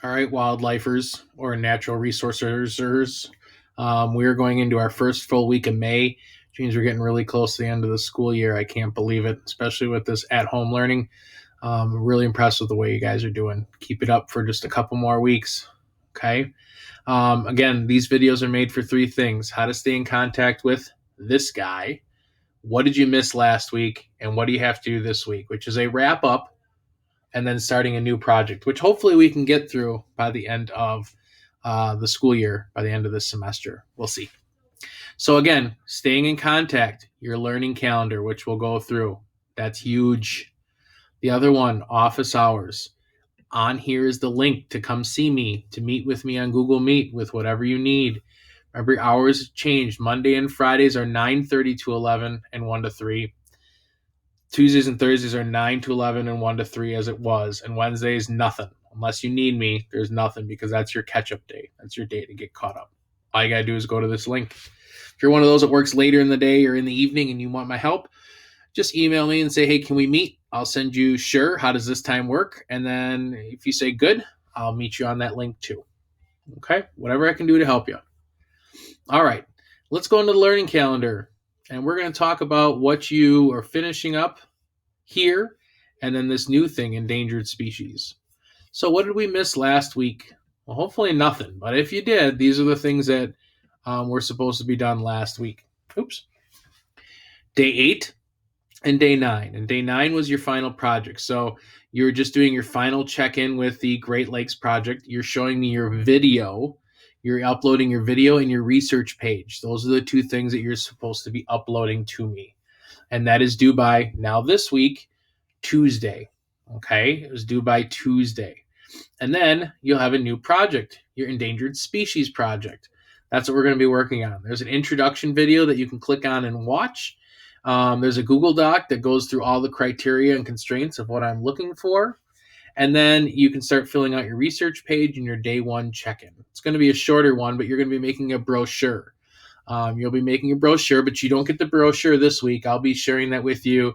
All right, wildlifers or natural resourcers. We are going into our first full week of May, which means we're getting really close to the end of the school year. I can't believe it, especially with this at-home learning. Really impressed with the way you guys are doing. Keep it up for just a couple more weeks. Okay. Again, these videos are made for three things: how to stay in contact with this guy, what did you miss last week, and what do you have to do this week, which is a wrap up and then starting a new project, which hopefully we can get through by the end of the school year, by the end of this semester. We'll see. So again, staying in contact, your learning calendar, which we'll go through. That's huge. The other one, office hours. On here is the link to come see me, to meet with me on Google Meet with whatever you need. Remember, hours changed. Monday and Fridays are 9:30 to 11 and 1 to 3. Tuesdays and Thursdays are 9 to 11 and 1 to 3 as it was. And Wednesdays, nothing. Unless you need me, there's nothing because that's your catch-up day. That's your day to get caught up. All you got to do is go to this link. If you're one of those that works later in the day or in the evening and you want my help, just email me and say, hey, can we meet? I'll send you, sure, how does this time work? And then if you say good, I'll meet you on that link too. Okay? Whatever I can do to help you. All right. Let's go into the learning calendar. And we're going to talk about what you are finishing up here, and then this new thing, endangered species. So what did we miss last week? Well, hopefully nothing. But if you did, these are the things that were supposed to be done last week. Oops. Day 8 and day 9. And day 9 was your final project. So you're just doing your final check-in with the Great Lakes Project. You're showing me your video. You're uploading your video and your research page. Those are the two things that you're supposed to be uploading to me. And that is due by, now this week, Tuesday. Okay? It was due by Tuesday. And then you'll have a new project, your Endangered Species project. That's what we're going to be working on. There's an introduction video that you can click on and watch. There's a Google Doc that goes through all the criteria and constraints of what I'm looking for. And then you can start filling out your research page and your day 1 check-in. It's going to be a shorter one, but you're going to be making a brochure. You'll be making a brochure, but you don't get the brochure this week. I'll be sharing that with you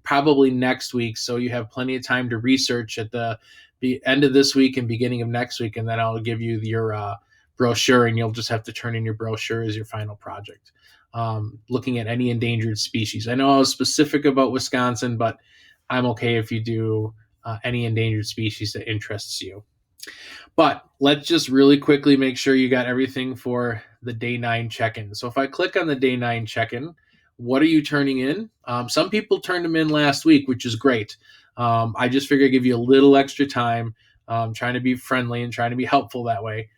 probably next week, so you have plenty of time to research at the end of this week and beginning of next week, and then I'll give you your brochure, and you'll just have to turn in your brochure as your final project. Looking at any endangered species. I know I was specific about Wisconsin, but I'm okay if you do any endangered species that interests you. But let's just really quickly make sure you got everything for the day 9 check-in. So if I click on the day 9 check-in, what are you turning in? Some people turned them in last week, which is great. I just figured I'd give you a little extra time, trying to be friendly and trying to be helpful that way.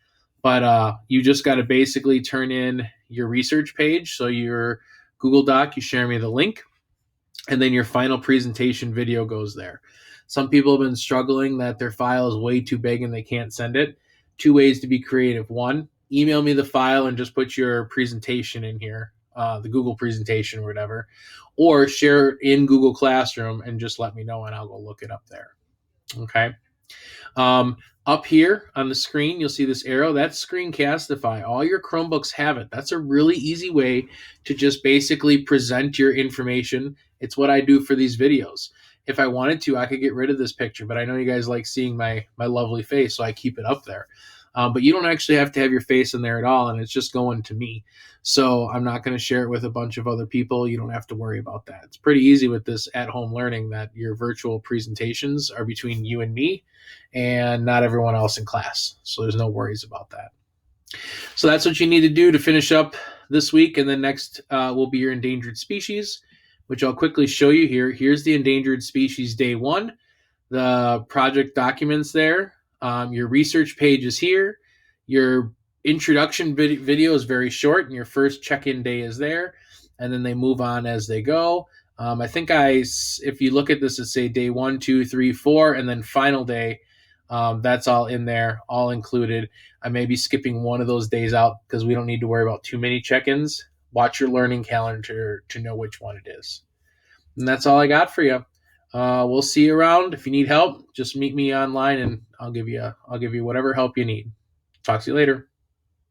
But you just got to basically turn in your research page. So your Google Doc, you share me the link, and then your final presentation video goes there. Some people have been struggling that their file is way too big and they can't send it. 2 ways to be creative. 1, email me the file and just put your presentation in here, the Google presentation or whatever, or share it in Google Classroom and just let me know and I'll go look it up there. Okay. Up here on the screen, you'll see this arrow. That's Screencastify. All your Chromebooks have it. That's a really easy way to just basically present your information. It's what I do for these videos. If I wanted to, I could get rid of this picture, but I know you guys like seeing my lovely face, so I keep it up there. But you don't actually have to have your face in there at all, and it's just going to me. So I'm not going to share it with a bunch of other people. You don't have to worry about that. It's pretty easy with this at-home learning that your virtual presentations are between you and me and not everyone else in class. So there's no worries about that. So that's what you need to do to finish up this week, and then next will be your endangered species, which I'll quickly show you here. Here's the endangered species day 1, the project documents there. Your research page is here. Your introduction video is very short, and your first check-in day is there. And then they move on as they go. I think if you look at this, it say day 1, 2, 3, 4, and then final day. That's all in there, all included. I may be skipping one of those days out because we don't need to worry about too many check-ins. Watch your learning calendar to know which one it is. And that's all I got for you. We'll see you around. If you need help, just meet me online and I'll give you whatever help you need. Talk to you later.